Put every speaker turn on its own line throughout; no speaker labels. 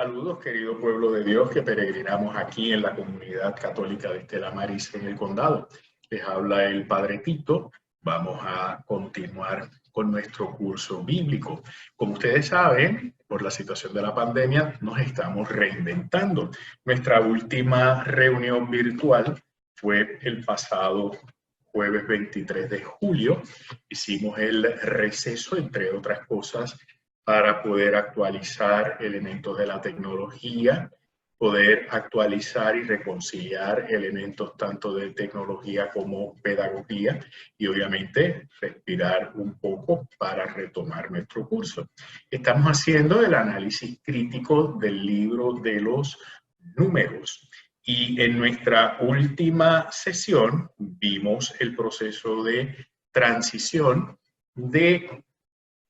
Saludos, querido pueblo de Dios que peregrinamos aquí en la comunidad católica de Estela Maris en el condado. Les habla el Padre Tito. Vamos a continuar con nuestro curso bíblico. Como ustedes saben, por la situación de la pandemia, nos estamos reinventando. Nuestra última reunión virtual fue el pasado jueves 23 de julio. Hicimos el receso, entre otras cosas, para poder actualizar elementos de la tecnología, poder actualizar y reconciliar elementos tanto de tecnología como pedagogía y obviamente respirar un poco para retomar nuestro curso. Estamos haciendo el análisis crítico del libro de los números y en nuestra última sesión vimos el proceso de transición de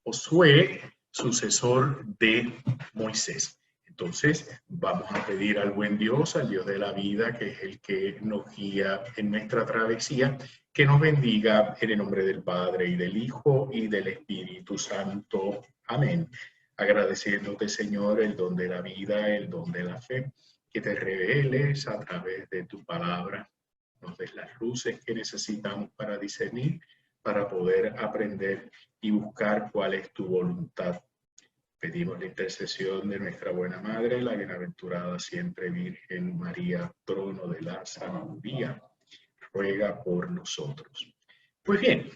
Josué, sucesor de Moisés. Entonces, vamos a pedir al buen Dios, al Dios de la vida, que es el que nos guía en nuestra travesía, que nos bendiga en el nombre del Padre, y del Hijo, y del Espíritu Santo. Amén. Agradeciéndote, Señor, el don de la vida, el don de la fe, que te reveles a través de tu palabra, nos des las luces que necesitamos para discernir, para poder aprender y buscar cuál es tu voluntad. Pedimos la intercesión de nuestra buena Madre, la bienaventurada siempre Virgen María, trono de la sabiduría, ruega por nosotros. Pues bien,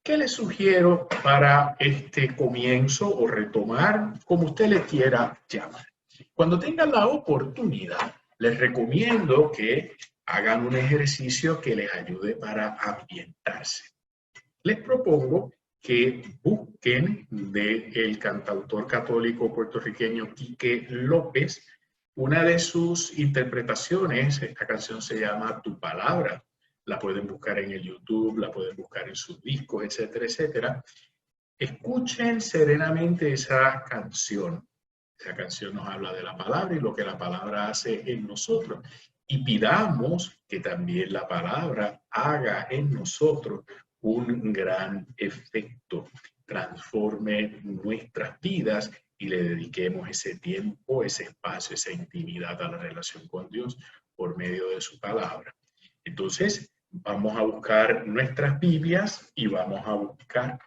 ¿qué les sugiero para este comienzo o retomar, como usted le quiera llamar? Cuando tengan la oportunidad, les recomiendo que hagan un ejercicio que les ayude para ambientarse. Les propongo que busquen del cantautor católico puertorriqueño Quique López una de sus interpretaciones. Esta canción se llama Tu Palabra. La pueden buscar en el YouTube, la pueden buscar en sus discos, etcétera, etcétera. Escuchen serenamente esa canción. Esa canción nos habla de la palabra y lo que la palabra hace en nosotros. Y pidamos que también la palabra haga en nosotros un gran efecto, transforme nuestras vidas y le dediquemos ese tiempo, ese espacio, esa intimidad a la relación con Dios por medio de su palabra. Entonces, vamos a buscar nuestras Biblias y vamos a buscar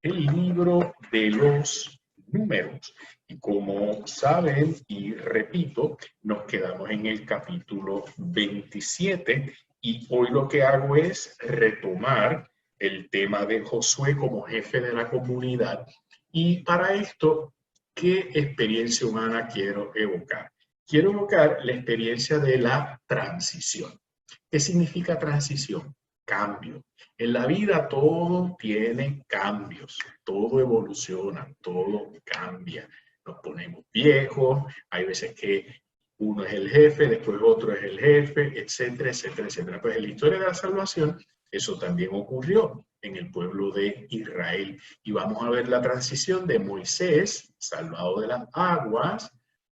el libro de los números. Y como saben, y repito, nos quedamos en el capítulo 27 y hoy lo que hago es retomar el tema de Josué como jefe de la comunidad. Y para esto, ¿qué experiencia humana quiero evocar? Quiero evocar la experiencia de la transición. ¿Qué significa transición? Cambio. En la vida todo tiene cambios, todo evoluciona, todo cambia. Nos ponemos viejos, hay veces que uno es el jefe, después otro es el jefe, etcétera, etcétera, etcétera. Pues en la historia de la salvación, eso también ocurrió en el pueblo de Israel. Y vamos a ver la transición de Moisés, salvado de las aguas,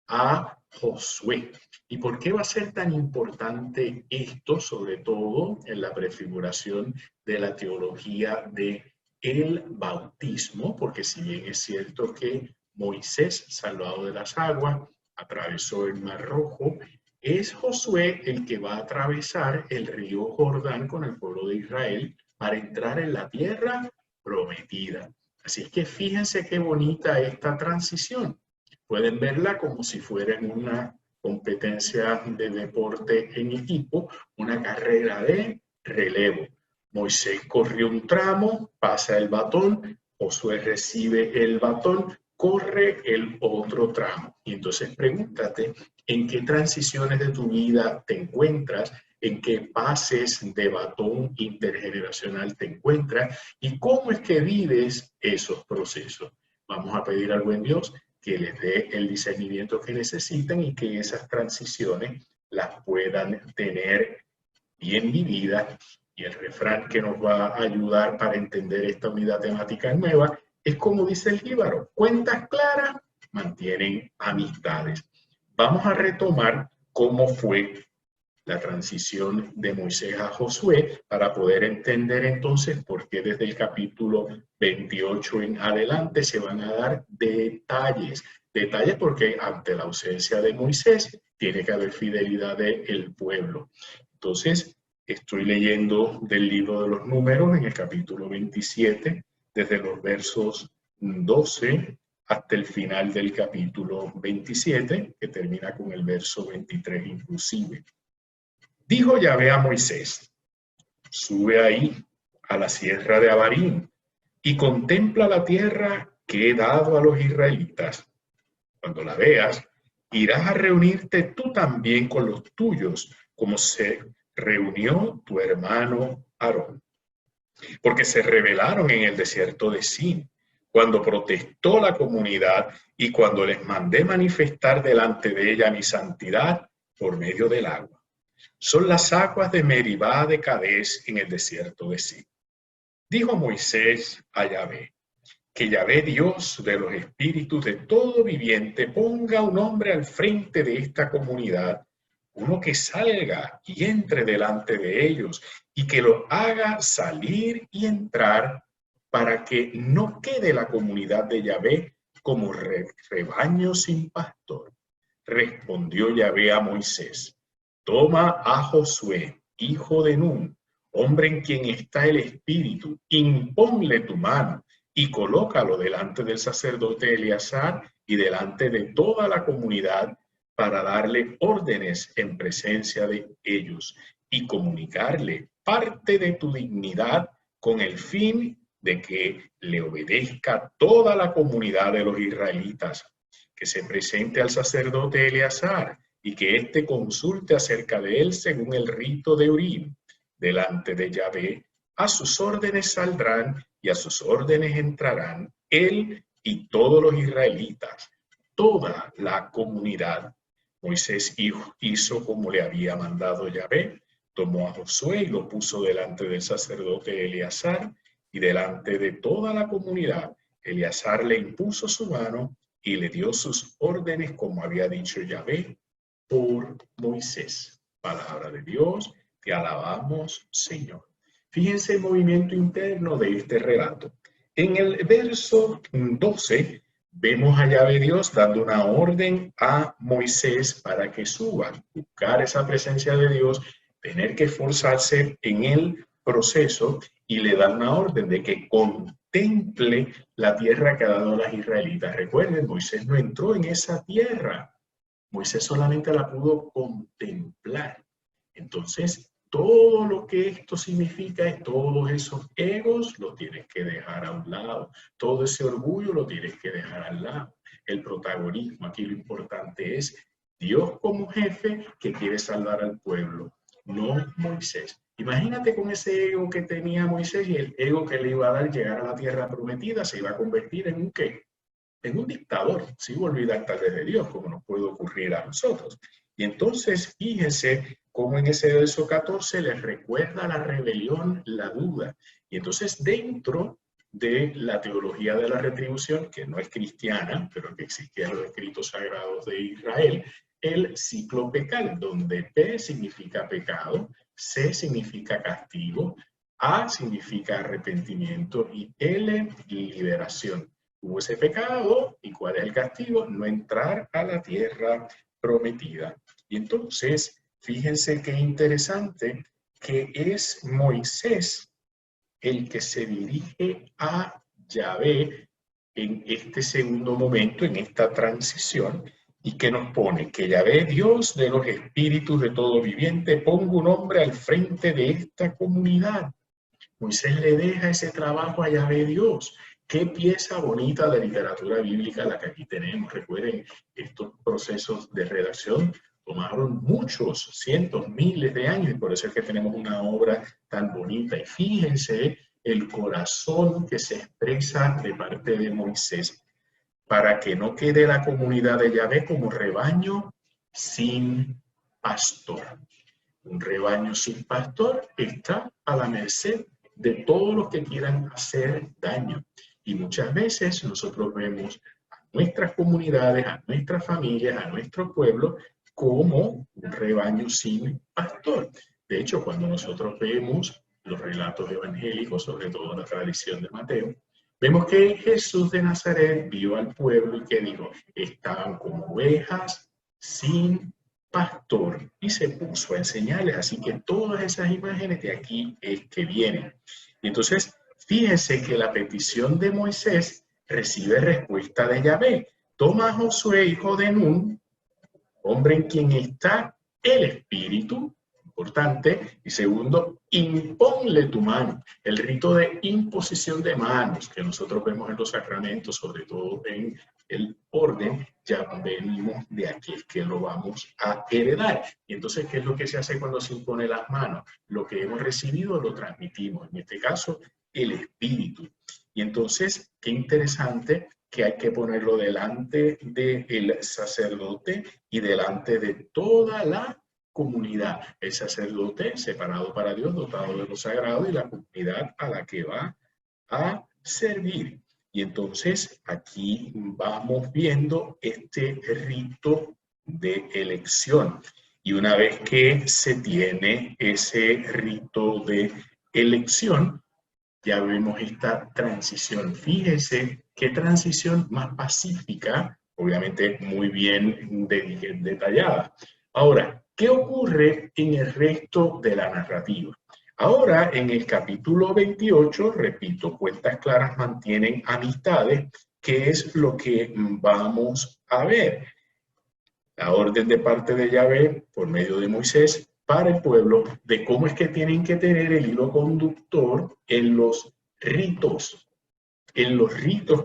a Josué. ¿Y por qué va a ser tan importante esto, sobre todo en la prefiguración de la teología de el bautismo? Porque si bien es cierto que Moisés, salvado de las aguas, atravesó el Mar Rojo, es Josué el que va a atravesar el río Jordán con el pueblo de Israel para entrar en la tierra prometida. Así es que fíjense qué bonita esta transición. Pueden verla como si fuera en una competencia de deporte en equipo, una carrera de relevo. Moisés corrió un tramo, pasa el batón, Josué recibe el batón, corre el otro tramo. Y entonces pregúntate, ¿en qué transiciones de tu vida te encuentras? ¿En qué pases de batón intergeneracional te encuentras? ¿Y cómo es que vives esos procesos? Vamos a pedir al buen Dios que les dé el discernimiento que necesitan y que esas transiciones las puedan tener bien vividas. Y el refrán que nos va a ayudar para entender esta unidad temática nueva es como dice el jíbaro: cuentas claras mantienen amistades. Vamos a retomar cómo fue la transición de Moisés a Josué para poder entender entonces por qué desde el capítulo 28 en adelante se van a dar detalles Detalle porque ante la ausencia de Moisés tiene que haber fidelidad del pueblo. Entonces, estoy leyendo del libro de los Números en el capítulo 27, desde los versos 12 hasta el final del capítulo 27, que termina con el verso 23 inclusive. Dijo Yahvé a Moisés: sube ahí a la sierra de Abarim y contempla la tierra que he dado a los israelitas. Cuando la veas, irás a reunirte tú también con los tuyos, como se reunió tu hermano Aarón. Porque se rebelaron en el desierto de Sin, cuando protestó la comunidad y cuando les mandé manifestar delante de ella mi santidad por medio del agua. Son las aguas de Meribá de Cades en el desierto de Sin. Dijo Moisés a Yahvé: que Yahvé, Dios de los espíritus de todo viviente, ponga un hombre al frente de esta comunidad, uno que salga y entre delante de ellos y que lo haga salir y entrar, para que no quede la comunidad de Yahvé como rebaño sin pastor. Respondió Yahvé a Moisés: toma a Josué, hijo de Nun, hombre en quien está el espíritu, imponle tu mano y colócalo delante del sacerdote Eleazar y delante de toda la comunidad, para darle órdenes en presencia de ellos y comunicarle parte de tu dignidad, con el fin de que le obedezca toda la comunidad de los israelitas. Que se presente al sacerdote Eleazar y que éste consulte acerca de él según el rito de Urim. Delante de Yahvé, a sus órdenes saldrán y a sus órdenes entrarán él y todos los israelitas, toda la comunidad. Moisés hizo como le había mandado Yahvé, tomó a Josué y lo puso delante del sacerdote Eleazar y delante de toda la comunidad. Eleazar le impuso su mano y le dio sus órdenes como había dicho Yahvé por Moisés. Palabra de Dios, te alabamos, Señor. Fíjense el movimiento interno de este relato. En el verso 12 vemos a Yahvé Dios dando una orden a Moisés para que suba, buscar esa presencia de Dios, tener que esforzarse en el proceso, y le da una orden de que contemple la tierra que ha dado a las israelitas. Recuerden, Moisés no entró en esa tierra. Moisés solamente la pudo contemplar. Entonces, todo lo que esto significa es todos esos egos los tienes que dejar a un lado. Todo ese orgullo lo tienes que dejar al lado. El protagonismo, aquí lo importante es Dios como jefe que quiere salvar al pueblo, no Moisés. Imagínate con ese ego que tenía Moisés y el ego que le iba a dar llegar a la tierra prometida, se iba a convertir en un ¿qué? En un dictador, se iba a olvidar tal vez de Dios, como nos puede ocurrir a nosotros. Y entonces, fíjense cómo en ese verso 14 les recuerda la rebelión, la duda. Y entonces, dentro de la teología de la retribución, que no es cristiana, pero que existía en los escritos sagrados de Israel, el ciclo pecal, donde P significa pecado, C significa castigo, A significa arrepentimiento y L, liberación. Hubo ese pecado, ¿y cuál es el castigo? No entrar a la tierra prometida. Y entonces, fíjense qué interesante que es Moisés el que se dirige a Yahvé en este segundo momento, en esta transición, y que nos pone que Yahvé, Dios de los espíritus de todo viviente, ponga un hombre al frente de esta comunidad. Moisés le deja ese trabajo a Yahvé Dios. Qué pieza bonita de literatura bíblica la que aquí tenemos. Recuerden, estos procesos de redacción tomaron muchos, cientos, miles de años, y por eso es que tenemos una obra tan bonita. Y fíjense el corazón que se expresa de parte de Moisés, para que no quede la comunidad de Yahvé como rebaño sin pastor. Un rebaño sin pastor está a la merced de todos los que quieran hacer daño. Y muchas veces nosotros vemos a nuestras comunidades, a nuestras familias, a nuestro pueblo como un rebaño sin pastor. De hecho, cuando nosotros vemos los relatos evangélicos, sobre todo la tradición de Mateo, Vemos que Jesús de Nazaret vio al pueblo y que dijo, estaban como ovejas sin pastor, y se puso a enseñarles. Así que todas esas imágenes de aquí es que vienen. Entonces, fíjense que la petición de Moisés recibe respuesta de Yahvé. Toma a Josué, hijo de Nun, hombre en quien está el Espíritu, importante, y segundo, imponle tu mano. El rito de imposición de manos que nosotros vemos en los sacramentos, sobre todo en el orden, ya venimos de aquí, es que lo vamos a heredar. Y entonces, ¿qué es lo que se hace cuando se impone las manos? Lo que hemos recibido lo transmitimos, en este caso, el Espíritu. Y entonces, qué interesante que hay que ponerlo delante del sacerdote y delante de toda la comunidad. El sacerdote separado para Dios, dotado de lo sagrado, y la comunidad a la que va a servir. Y entonces aquí vamos viendo este rito de elección. Y una vez que se tiene ese rito de elección, ya vemos esta transición. Fíjese qué transición más pacífica, obviamente muy bien detallada. Ahora, ¿qué ocurre en el resto de la narrativa? Ahora, en el capítulo 28, repito, cuentas claras mantienen amistades, que es lo que vamos a ver. La orden de parte de Yahvé, por medio de Moisés, para el pueblo, de cómo es que tienen que tener el hilo conductor en los ritos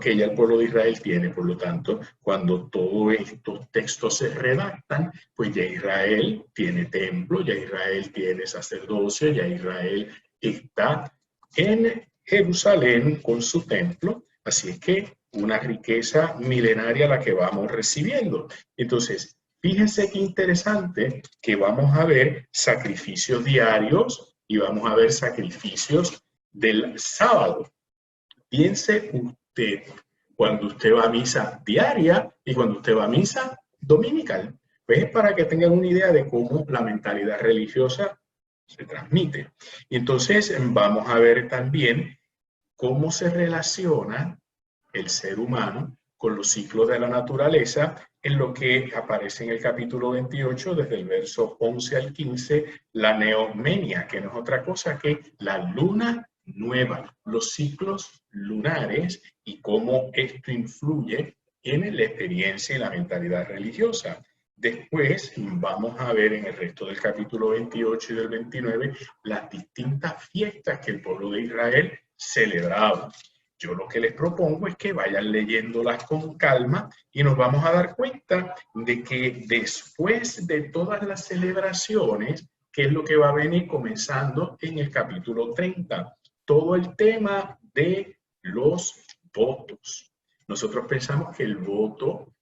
que ya el pueblo de Israel tiene. Por lo tanto, cuando todos estos textos se redactan, pues ya Israel tiene templo, ya Israel tiene sacerdocio, ya Israel está en Jerusalén con su templo. Así es que una riqueza milenaria la que vamos recibiendo. Entonces, fíjense qué interesante que vamos a ver sacrificios diarios y vamos a ver sacrificios del sábado. Piense usted cuando usted va a misa diaria y cuando usted va a misa dominical. Pues para que tengan una idea de cómo la mentalidad religiosa se transmite. Y entonces vamos a ver también cómo se relaciona el ser humano con los ciclos de la naturaleza, en lo que aparece en el capítulo 28, desde el verso 11 al 15, la neomenia, que no es otra cosa que la luna nueva, los ciclos lunares y cómo esto influye en la experiencia y la mentalidad religiosa. Después vamos a ver en el resto del capítulo 28 y del 29 las distintas fiestas que el pueblo de Israel celebraba. Yo lo que les propongo es que vayan leyéndolas con calma y nos vamos a dar cuenta de que después de todas las celebraciones, ¿qué es lo que va a venir comenzando en el capítulo 30? Todo el tema de los votos. Nosotros pensamos que el voto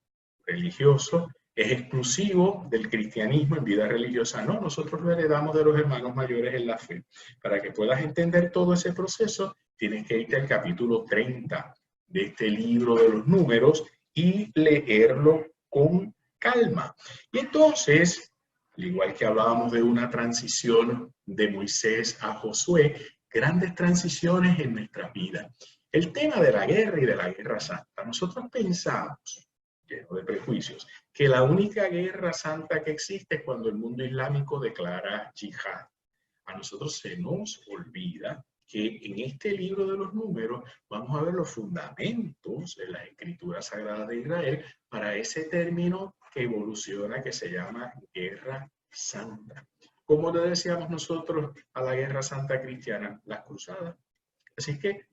religioso es exclusivo del cristianismo en vida religiosa. No, nosotros lo heredamos de los hermanos mayores en la fe. Para que puedas entender todo ese proceso, tienes que irte al capítulo 30 de este libro de los números y leerlo con calma. Y entonces, al igual que hablábamos de una transición de Moisés a Josué, grandes transiciones en nuestra vida. El tema de la guerra y de la guerra santa. Nosotros pensamos, lleno de prejuicios, que la única guerra santa que existe es cuando el mundo islámico declara yihad. A nosotros se nos olvida que en este libro de los números vamos a ver los fundamentos de las escrituras sagradas de Israel para ese término que evoluciona, que se llama guerra santa. ¿Cómo le decíamos nosotros a la guerra santa cristiana? Las cruzadas. Así que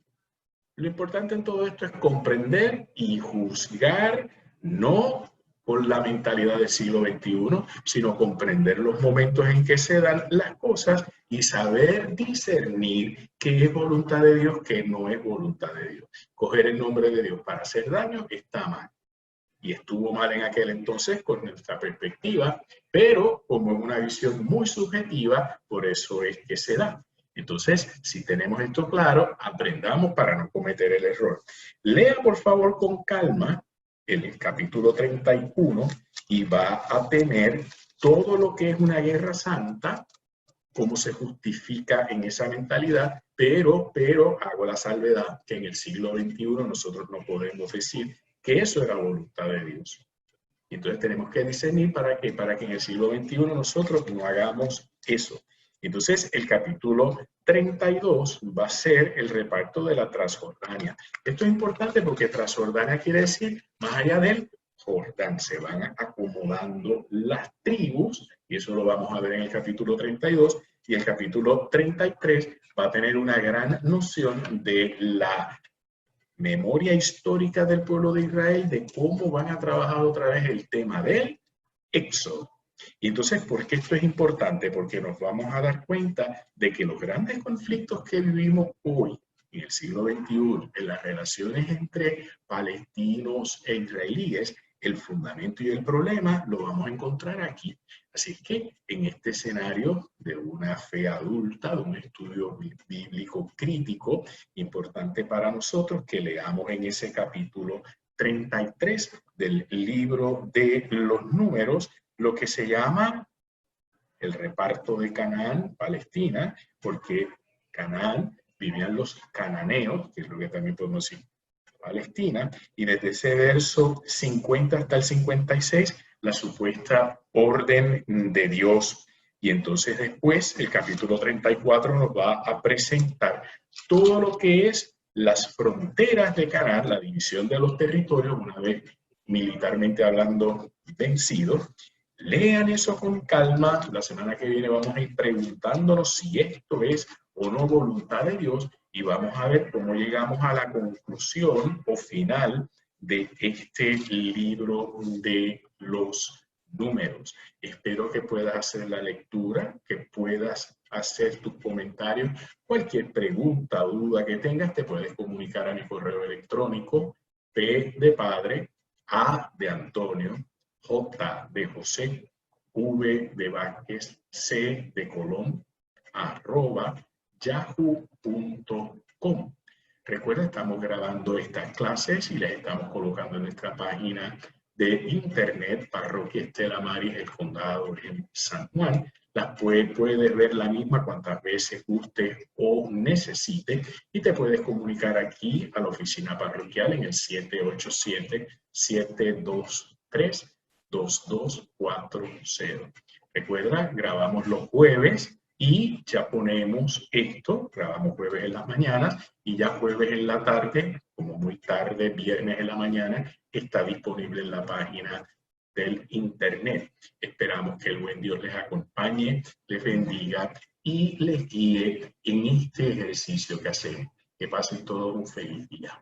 lo importante en todo esto es comprender y juzgar, no con la mentalidad del siglo XXI, sino comprender los momentos en que se dan las cosas y saber discernir qué es voluntad de Dios, qué no es voluntad de Dios. Coger el nombre de Dios para hacer daño está mal. Y estuvo mal en aquel entonces con nuestra perspectiva, pero como es una visión muy subjetiva, por eso es que se da. Entonces, si tenemos esto claro, aprendamos para no cometer el error. Lea, por favor, con calma el capítulo 31 y va a tener todo lo que es una guerra santa cómo se justifica en esa mentalidad, pero hago la salvedad que en el siglo XXI nosotros no podemos decir que eso era voluntad de Dios. Entonces tenemos que discernir para que en el siglo XXI nosotros no hagamos eso. Entonces el capítulo 32 va a ser el reparto de la Transjordania. Esto es importante porque Transjordania quiere decir más allá del Jordán. Se van acomodando las tribus y eso lo vamos a ver en el capítulo 32 y el capítulo 33 va a tener una gran noción de la memoria histórica del pueblo de Israel, de cómo van a trabajar otra vez el tema del Éxodo. Y entonces, ¿por qué esto es importante? Porque nos vamos a dar cuenta de que los grandes conflictos que vivimos hoy, en el siglo XXI, en las relaciones entre palestinos e israelíes, el fundamento y el problema lo vamos a encontrar aquí. Así es que en este escenario de una fe adulta, de un estudio bíblico crítico, importante para nosotros que leamos en ese capítulo 33 del libro de los Números, lo que se llama el reparto de Canaán, Palestina, porque Canaán vivían los cananeos, que es lo que también podemos decir Palestina, y desde ese verso 50 hasta el 56, la supuesta orden de Dios. Y entonces después el capítulo 34 nos va a presentar todo lo que es las fronteras de Canaán, la división de los territorios, una vez militarmente hablando vencidos. Lean eso con calma. La semana que viene vamos a ir preguntándonos si esto es o no voluntad de Dios y vamos a ver cómo llegamos a la conclusión o final de este libro de los Números. Espero que puedas hacer la lectura, que puedas hacer tus comentarios. Cualquier pregunta o duda que tengas te puedes comunicar a mi correo electrónico P de padre, A de Antonio, J de José, V de Vázquez, C de Colón, @yahoo.com. Recuerda, estamos grabando estas clases y las estamos colocando en nuestra página de internet, Parroquia Estela Maris, el Condado en San Juan. Las puedes ver la misma cuantas veces guste o necesite y te puedes comunicar aquí a la oficina parroquial en el 787-723-2240. Recuerda, grabamos los jueves y ya ponemos esto, grabamos jueves en las mañanas y ya jueves en la tarde, como muy tarde, viernes en la mañana, está disponible en la página del internet. Esperamos que el buen Dios les acompañe, les bendiga y les guíe en este ejercicio que hacemos. Que pasen todos un feliz día.